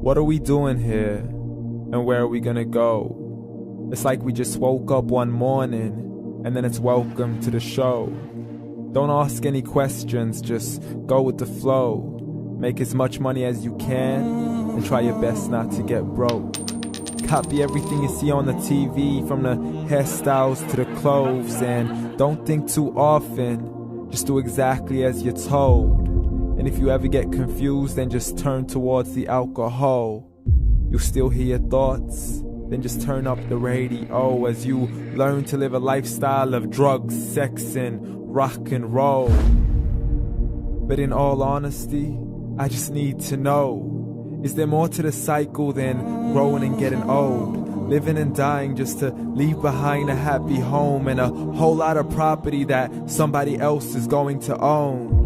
What are we doing here? And where are we gonna go? It's like we just woke up one morning and then it's welcome to the show. Don't ask any questions, just go with the flow. Make as much money as you can and try your best not to get broke. Copy everything you see on the TV, from the hairstyles to the clothes, and don't think too often, just do exactly as you're told. And if you ever get confused, then just turn towards the alcohol. You'll still hear your thoughts, then just turn up the radio as you learn to live a lifestyle of drugs, sex, and rock and roll. But in all honesty, I just need to know, is there more to the cycle than growing and getting old? Living and dying just to leave behind a happy home and a whole lot of property that somebody else is going to own.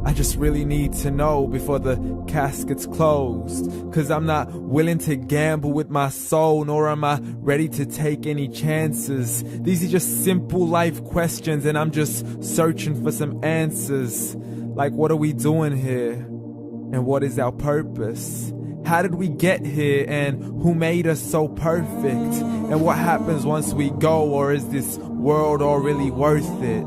I just really need to know before the casket's closed, 'cause I'm not willing to gamble with my soul, nor am I ready to take any chances. These are just simple life questions and I'm just searching for some answers. Like, what are we doing here? And what is our purpose? How did we get here, and who made us so perfect? And what happens once we go, or is this world all really worth it?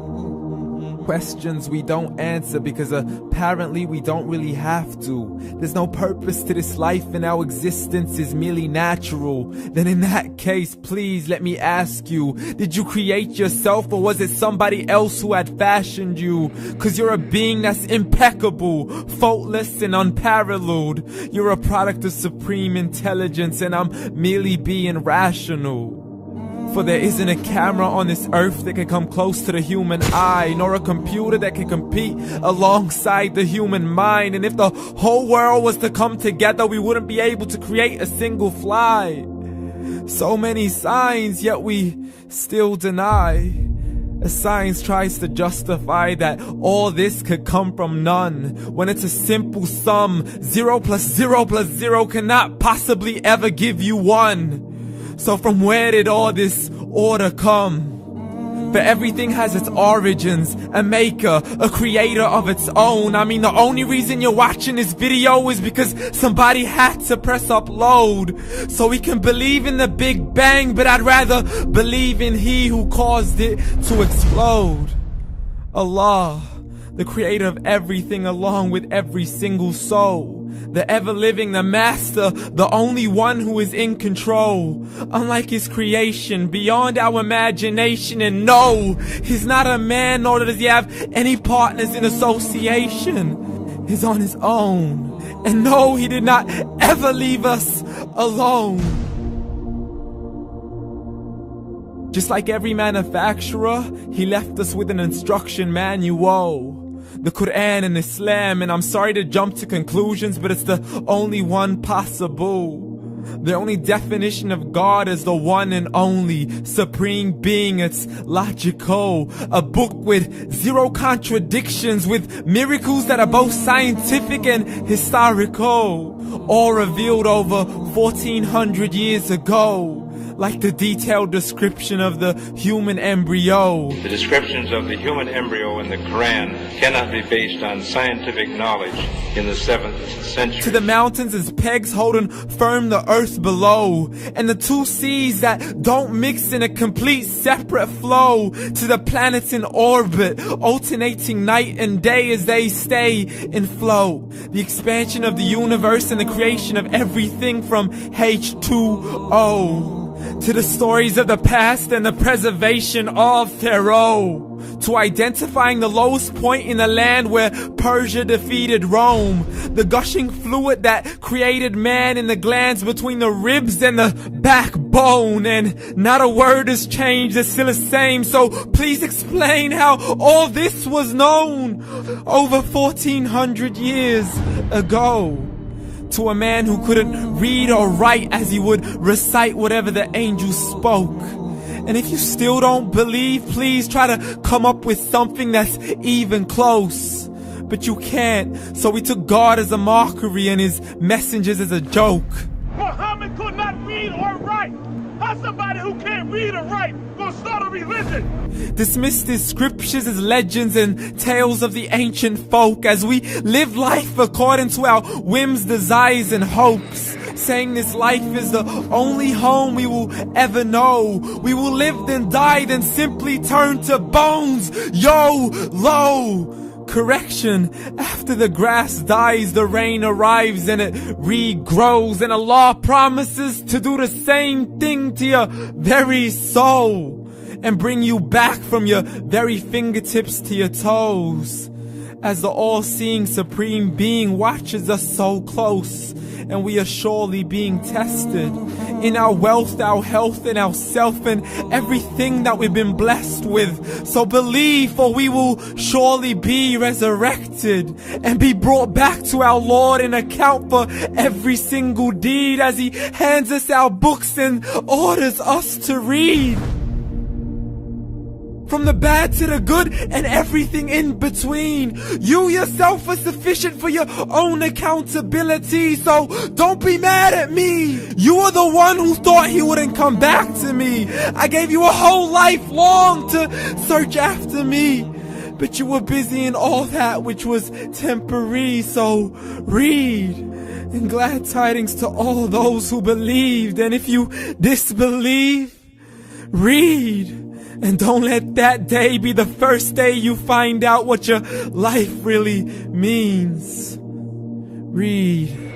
Questions we don't answer because apparently we don't really have to. There's no purpose to this life and our existence is merely natural. Then in that case, please let me ask you, did you create yourself, or was it somebody else who had fashioned you? 'Cause you're a being that's impeccable, faultless and unparalleled. You're a product of supreme intelligence and I'm merely being rational. For there isn't a camera on this earth that can come close to the human eye, nor a computer that can compete alongside the human mind. And if the whole world was to come together, we wouldn't be able to create a single fly. So many signs, yet we still deny. As science tries to justify that all this could come from none, when it's a simple sum. 0 plus 0 plus 0 cannot possibly ever give you 1. So from where did all this order come? For everything has its origins, a maker, a creator of its own. I mean, the only reason you're watching this video is because somebody had to press upload. So we can believe in the Big Bang, but I'd rather believe in He who caused it to explode. Allah, the creator of everything along with every single soul. The ever-living, the master, the only one who is in control. Unlike his creation, beyond our imagination. And no, he's not a man, nor does he have any partners in association. He's on his own. And no, he did not ever leave us alone. Just like every manufacturer, he left us with an instruction manual. The Quran and Islam, and I'm sorry to jump to conclusions, but it's the only one possible. The only definition of God is the one and only supreme being. It's logical, a book with 0 contradictions, with miracles that are both scientific and historical, all revealed over 1400 years ago. Like the detailed description of the human embryo. The descriptions of the human embryo in the Quran cannot be based on scientific knowledge in the 7th century. To the mountains as pegs holding firm the earth below, and the 2 seas that don't mix in a complete separate flow. To the planets in orbit, alternating night and day as they stay in flow. The expansion of the universe and the creation of everything from H2O. To the stories of the past and the preservation of Pharaoh. To identifying the lowest point in the land where Persia defeated Rome. The gushing fluid that created man in the glands between the ribs and the backbone. And not a word has changed, it's still the same. So please explain how all this was known over 1400 years ago. To a man who couldn't read or write as he would recite whatever the angels spoke. And if you still don't believe, please try to come up with something that's even close. But you can't, so we took God as a mockery and his messengers as a joke. Muhammad could not read or write. How somebody who can't read or write gonna start a religion? Dismissed his scriptures as legends and tales of the ancient folk as we live life according to our whims, desires, and hopes. saying this life is the only home we will ever know. We will live then die then simply turn to bones. YOLO! Correction, after the grass dies, the rain arrives and it regrows, and Allah promises to do the same thing to your very soul and bring you back from your very fingertips to your toes, as the all-seeing supreme being watches us so close, and we are surely being tested in our wealth, our health, and our self, and everything that we've been blessed with. So believe, for we will surely be resurrected and be brought back to our Lord and account for every single deed, as He hands us our books and orders us to read. From the bad to the good and everything in between. You yourself are sufficient for your own accountability, so don't be mad at me. You are the one who thought He wouldn't come back to me. I gave you a whole life long to search after me, but you were busy in all that which was temporary. So read, and glad tidings to all those who believed. And if you disbelieve, read. And don't let that day be the first day you find out what your life really means. Read.